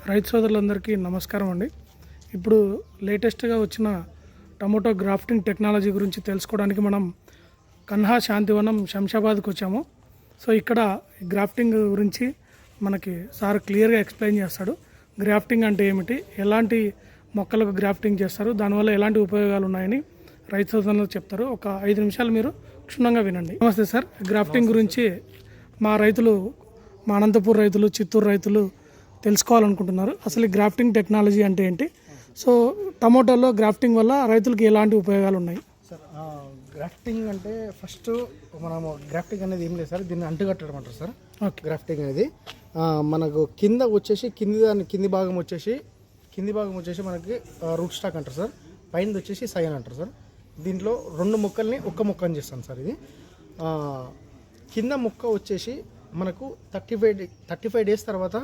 రైతు సోదరులందరికీ నమస్కారం అండి. ఇప్పుడు లేటెస్ట్గా వచ్చిన టమోటో గ్రాఫ్టింగ్ టెక్నాలజీ గురించి తెలుసుకోవడానికి మనం కన్హా శాంతివనం శంషాబాద్కి వచ్చాము. సో ఇక్కడ గ్రాఫ్టింగ్ గురించి మనకి సార్ క్లియర్గా ఎక్స్ప్లెయిన్ చేస్తాడు. గ్రాఫ్టింగ్ అంటే ఏమిటి, ఎలాంటి మొక్కలకు గ్రాఫ్టింగ్ చేస్తారు, దానివల్ల ఎలాంటి ఉపయోగాలు ఉన్నాయని రైతు సోదరులకు చెప్తారు. ఒక 5 నిమిషాలు మీరు క్షుణ్ణంగా వినండి. నమస్తే సార్. గ్రాఫ్టింగ్ గురించి మా రైతులు, మా అనంతపూర్ రైతులు, చిత్తూరు రైతులు తెలుసుకోవాలనుకుంటున్నారు. అసలు ఈ గ్రాఫ్టింగ్ టెక్నాలజీ అంటే ఏంటి, సో టమోటాలో గ్రాఫ్టింగ్ వల్ల రైతులకు ఎలాంటి ఉపయోగాలు ఉన్నాయి? సార్ గ్రాఫ్టింగ్ అంటే ఫస్ట్ మనము గ్రాఫ్టింగ్ అనేది ఏం లేదు సార్, దీన్ని అంటుకట్టడం అంటారు సార్. గ్రాఫ్టింగ్ అనేది మనకు కింద వచ్చేసి కింది భాగం వచ్చేసి మనకి రూట్ స్టాక్ అంటారు సార్. పైన వచ్చేసి సైన్ అంటారు సార్. దీంట్లో 2 మొక్కల్ని ఒక్క మొక్క అని చేస్తాం సార్. ఇది కింద మొక్క వచ్చేసి మనకు 35 డేస్ తర్వాత,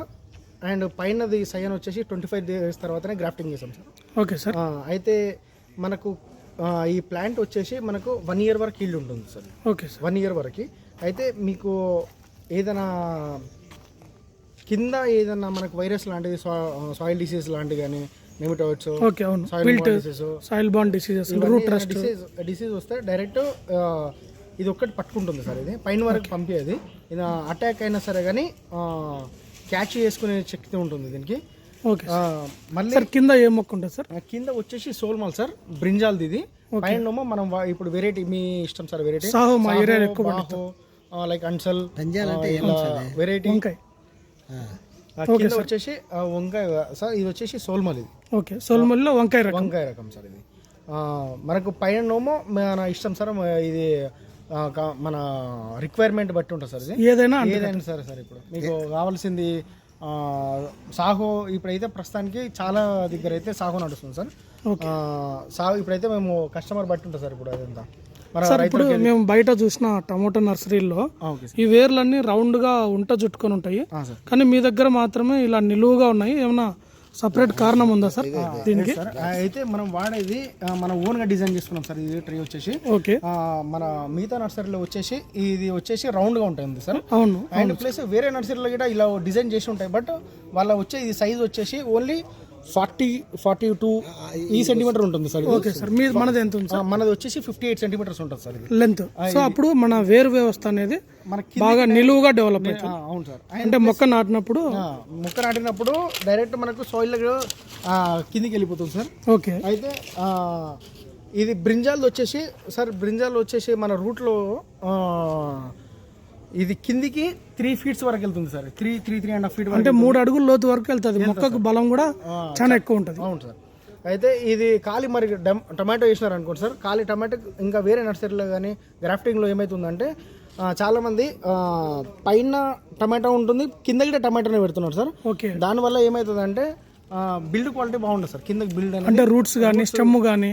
అండ్ పైనది సైన్ వచ్చేసి 25 డేస్ తర్వాతనే గ్రాఫ్టింగ్ చేస్తాం సార్. Okay sir. అయితే మనకు ఈ ప్లాంట్ వచ్చేసి మనకు 1 ఇయర్ వరకు ఈల్డ్ ఉంటుంది సార్. Okay sir. 1 ఇయర్ వరకు. అయితే మీకు ఏదైనా కింద ఏదైనా మనకు వైరస్ లాంటిది, సాయిల్ డిసీజ్ లాంటివి కానీ నెమిటోడ్స్, ఓకే అవును, సాయిల్ బాండ్ డిసీజెస్, రూట్ రస్ట్ డిసీజ్ వస్తే డైరెక్ట్ ఇది ఒక్కటి పట్టుకుంటుంది సార్. ఇది పైన వరకు పంపేది. ఇది అటాక్ అయినా సరే కానీ క్యాచ్ చేసుకునే శక్తి ఉంటుంది దీనికి. ఓకే. మళ్ళీ కింద ఏ మొక్క ఉంటుంది సార్? కింద వచ్చేసి సోల్మాల్ సార్, బ్రింజాల్ది. ఇది పైన మనం ఇప్పుడు వెరైటీ మీ ఇష్టం సార్. వెరైటీ లైక్ అన్సల్ వెరైటీ. కింద వచ్చేసి వంకాయ సార్. ఇది వచ్చేసి సోల్మల్. ఇది ఓకే, సోల్మల్లో వంకాయ రకం సార్. ఇది మనకు పైన నోమో మన ఇష్టం సార్. ఇది మన రిక్వైర్మెంట్ బట్టి ఉంటుంది సార్. ఇది ఏదైనా సరే సార్. ఇప్పుడు మీకు కావాల్సింది సాహో. ఇప్పుడైతే ప్రస్తుతానికి చాలా దగ్గర అయితే సాహో నడుస్తుంది సార్. సాహో ఇప్పుడైతే మేము కస్టమర్ బట్టి ఉంటుంది సార్. ఇప్పుడు అదంతా ఇప్పుడు మేము బయట చూసిన టమోటో నర్సరీల్లో ఈ వేర్లన్నీ రౌండ్గా చుట్టుకొని ఉంటాయి, కానీ మీ దగ్గర మాత్రమే ఇలా నిలువుగా ఉన్నాయి. ఏమన్నా సపరేట్ కారణం ఉందా సార్ దీనికి? అయితే మనం వాడేది మన ఓన్ గా డిజైన్ చేసుకున్నాం సార్. ఇది ట్రీ వచ్చేసి ఓకే. మన మిగతా నర్సరీలో వచ్చేసి ఇది వచ్చేసి రౌండ్ గా ఉంటుంది సార్. అవును. అండ్ ప్లస్ వేరే నర్సరీలో కూడా ఇలా డిజైన్ చేసి ఉంటాయి. బట్ వాళ్ళ వచ్చే ఇది సైజ్ వచ్చేసి ఓన్లీ 42 ఈ సెంటీమీటర్ ఉంటుంది సార్. Okay sir. మనది ఎంత ఉంది సార్? మనది వచ్చేసి 58 సెంటీమీటర్స్ ఉంటుంది సార్ లెంత్. సో అప్పుడు మన వేరు వ్యవస్థ అనేది బాగా నిలువుగా డెవలప్ అవుతుంది. అవును సార్. అంటే మొక్క నాటినప్పుడు డైరెక్ట్ మనకు సాయిల్ కిందికి వెళ్ళిపోతుంది సార్. ఓకే. అయితే ఇది బ్రింజాల్ వచ్చేసి మన రూట్లో ఇది కిందికి 3 ఫీట్స్ వరకు వెళ్తుంది సార్. 3.5 ఫీట్ అంటే 3 అడుగుల లోతు వరకు వెళ్తుంది. మొక్కకు బలం కూడా చాలా ఎక్కువ ఉంటుంది. అవును సార్. అయితే ఇది ఖాళీ మరి టమాటో వేసినారు అనుకోండి సార్. ఖాళీ టమాటో ఇంకా వేరే నర్సరీలో కానీ గ్రాఫ్టింగ్లో ఏమవుతుందంటే చాలామంది పైన టమాటో ఉంటుంది, కింద కూడా టమాటోనే పెడుతున్నారు సార్. ఓకే. దానివల్ల ఏమవుతుందంటే బిల్డ్ క్వాలిటీ బాగుంటుంది సార్. కింద బిల్డ్ అంటే రూట్స్ కానీ స్టెమ్ కానీ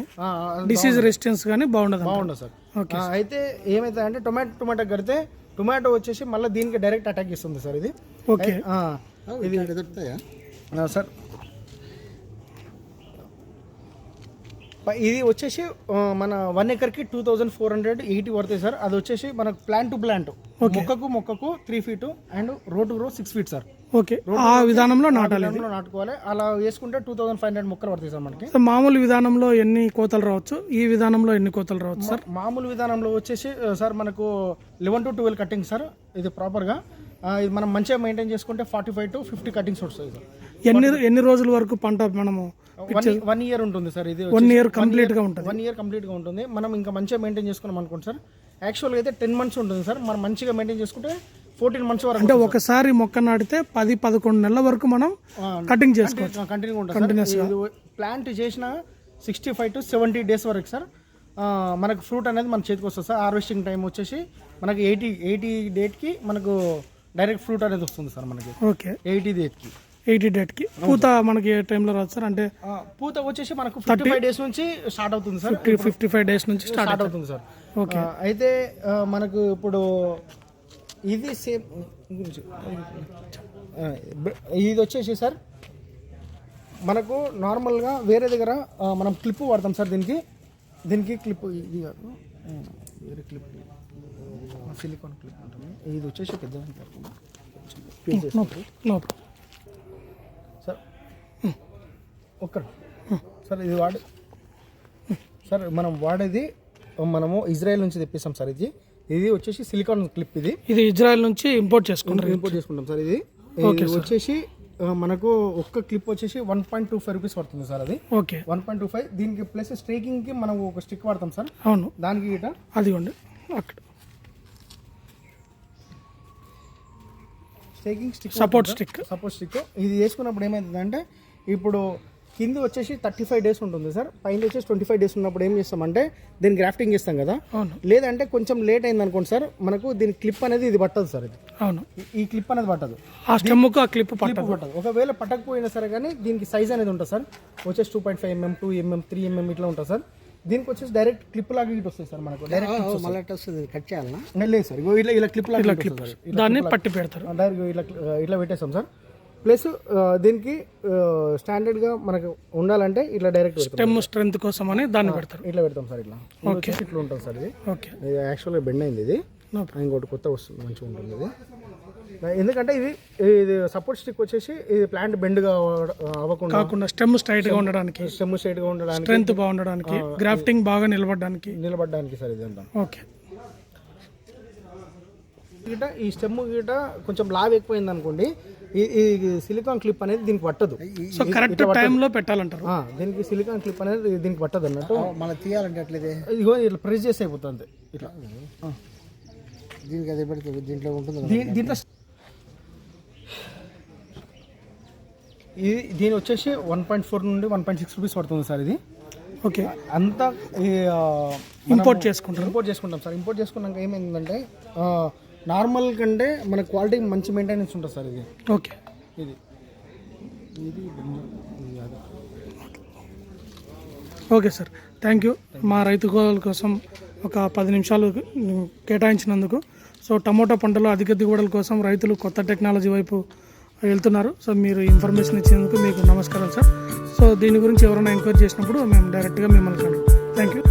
డిసీజ్ రెసిస్టెన్స్ కానీ బాగుండదు సార్. అయితే ఏమవుతుందంటే టొమాటో కడితే టొమాటో వచ్చేసి మళ్ళీ దీనికి డైరెక్ట్ అటాక్ ఇస్తుంది సార్. ఇది ఓకే. ఇది సార్. ఇది వచ్చేసి మన 1 ఎకర్కి 2480 పడుతుంది సార్. అది వచ్చేసి మనకు ప్లాంట్ టు ప్లాంట్, మొక్కకు 3 ఫీట్ అండ్ రో టు రో 6 ఫీట్ సార్. ఓకే. ఆ విధానంలో నాటుకోవాలి. అలా వేసుకుంటే 2500 మొక్కలు పడుతుంది సార్ మనకి. మామూలు విధానంలో ఎన్ని కోతలు రావచ్చు, ఈ విధానంలో ఎన్ని కోతలు రావచ్చు సార్? మామూలు విధానంలో వచ్చేసి సార్ మనకు 11 to 12 కటింగ్ సార్. ఇది ప్రాపర్గా ఇది మనం మంచిగా మెయింటైన్ చేసుకుంటే 45 to 50 కటింగ్స్ వస్తాయి సార్. ఎన్ని రోజుల వరకు పంట మనము? 1 ఇయర్ ఉంటుంది సార్. ఇది 1 ఇయర్ కంప్లీట్ గా ఉంటుంది. 1 ఇయర్ కంప్లీట్ గా ఉంటుంది. మనం ఇంకా మంచిగా మెయింటైన్ చేసుకున్నాం అనుకోండి సార్. యాక్చువల్గా అయితే 10 months ఉంటుంది సార్. మనం మంచిగా మెయింటైన్ చేసుకుంటే 14 months వరకు. అంటే ఒకసారి మొక్క నాటితే 10-11 నెలల వరకు మనం కటింగ్ చేసుకోవచ్చు. కంటిన్యూ ఉంటుంది. ప్లాంట్ చేసిన 65 to 70 డేస్ వరకు సార్ మనకు ఫ్రూట్ అనేది మన చేతికి వస్తుంది సార్. హార్వెస్టింగ్ టైం వచ్చేసి మనకి 80 డేట్కి మనకు డైరెక్ట్ ఫ్రూట్ అనేది వస్తుంది సార్ మనకి. ఓకే. 80 డేట్కి పూత మనకి ఏ టైంలో రాదు సార్? అంటే పూత వచ్చేసి మనకు 55 డేస్ నుంచి స్టార్ట్ అవుతుంది సార్. 55 డేస్ నుంచి స్టార్ట్ అవుతుంది సార్. ఓకే. అయితే మనకు ఇప్పుడు ఇది సేమ్ గురించి ఇది వచ్చేసి సార్ మనకు నార్మల్గా వేరే దగ్గర మనం క్లిప్ వాడతాం సార్. దీనికి క్లిప్ ఇది కాదు, వేరే క్లిప్ సిలికాన్ క్లిప్ ఉంటుంది. ఇది వచ్చేసి పెద్ద సార్. ఒక్క సార్ ఇది సార్ మనం వాడేది మనము ఇజ్రాయెల్ నుంచి తెప్పిస్తాం సార్. ఇది వచ్చేసి సిలికాన్ క్లిప్. ఇది ఇజ్రాయెల్ నుంచి ఇంపోర్ట్ చేసుకుంటాం సార్. ఇది వచ్చేసి మనకు ఒక్క క్లిప్ వచ్చేసి 1.25 రూపీస్ పడుతుంది సార్. అది ఓకే 1.25. దీనికి ప్లస్ స్ట్రైకింగ్ కి మనం ఒక స్టిక్ వాడతాం సార్. అవును, దానికి గిట అది ఉంది అక్కడ స్ట్రైకింగ్ స్టిక్, సపోర్ట్ స్టిక్. ఇది వేసుకున్నప్పుడు ఏమైందంటే ఇప్పుడు కింద వచ్చేసి 35 డేస్ ఉంటుంది సార్, పైన వచ్చేసి 25 డేస్ ఉన్నప్పుడు ఏం చేస్తామంటే దీన్ని గ్రాఫ్టింగ్ చేస్తాం కదా. లేదంటే కొంచెం లేట్ అయింది అనుకోండి సార్, మనకు దీని క్లిప్ అనేది ఇది పట్టదు సార్. ఇది అవును, ఈ క్లిప్ అనేది పట్టదు, ఆ స్టెమ్కు ఆ క్లిప్ పట్టదు. ఒకవేళ పట్టకపోయినా సరే కానీ దీనికి సైజ్ అనేది ఉంటుంది సార్. వచ్చేసి 2.5 mm, 2 mm, 3 mm ఇట్లా ఉంటుంది సార్. దీనికి వచ్చేసి డైరెక్ట్ క్లిప్ లాగా ఇటు వస్తుంది సార్. మనకు డైరెక్ట్ మళ్ళీ వస్తుంది, కట్ చేయాలన్నా లేదు సార్. ఇలా క్లిప్ లాగా దాన్ని పట్టి పెడతారు. డైరెక్ట్ ఇట్లా పెట్టేస్తాం సార్. ప్లస్ దీనికి స్టాండర్డ్గా మనకు ఉండాలంటే ఇట్లా డైరెక్ట్ స్టెమ్ స్ట్రెంత్ కోసం అని దాన్ని పెడతారు. ఇట్లా పెడతాం సార్. ఇట్లా ఉంటుంది సార్. ఇది యాక్చువల్గా బెండ్ అయింది. ఇది ఇంకోటి కొత్త వస్తుంది, మంచిగా ఉంటుంది ఇది. ఎందుకంటే ఇది సపోర్ట్ స్టిక్ వచ్చేసి ఇది ప్లాంట్ బెండ్ అవ్వకుండా స్టెమ్ స్ట్రైట్ గా ఉండడానికి, స్ట్రెంత్ బాగుండడానికి, గ్రాఫ్టింగ్ బాగా నిలబడడానికి సార్. ఇది అంతా ఓకే. ఈ స్టెమ్ గిట కొంచెం లావ్ ఎక్కువైంది అనుకోండి, ఈ సిలికాన్ క్లిప్ అనేది దీనికి పట్టదు. సో కరెక్ట్ టైంలో పెట్టాలంటారు. దీనికి సిలికాన్ క్లిప్ అనేది దీనికి పట్టదు అన్నట్టు. మనం తీయాలంటే అట్లయితే ఇదిగో ఇట్లా ప్రెస్ చేసి అయిపోతుంది. ఇట్లా దీనికి అదే పెడుతుంది, దీంట్లో ఉంటుంది. దీంట్లో దీని వచ్చేసి 1.4 నుండి 1.6 రూపీస్ పడుతుంది సార్. ఇది ఓకే. అంతా ఇంపోర్ట్ చేసుకుంటాం సార్. ఇంపోర్ట్ చేసుకున్నాక ఏమైందంటే నార్మల్ కంటే మన క్వాలిటీ మంచి మెయింటెనెన్స్ ఉంటుంది సార్. ఇది ఓకే. ఇది ఓకే సార్, థ్యాంక్ యూ. మా రైతు గోదాల కోసం ఒక 10 నిమిషాలు కేటాయించినందుకు. సో టమోటా పంటలో అధిక దిగుబడుల కోసం రైతులు కొత్త టెక్నాలజీ వైపు వెళ్తున్నారు. సో మీరు ఇన్ఫర్మేషన్ ఇచ్చినందుకు మీకు నమస్కారం సార్. సో దీని గురించి ఎవరైనా ఎంక్వైరీ చేసినప్పుడు మేము డైరెక్ట్గా మిమ్మల్ని థ్యాంక్ యూ.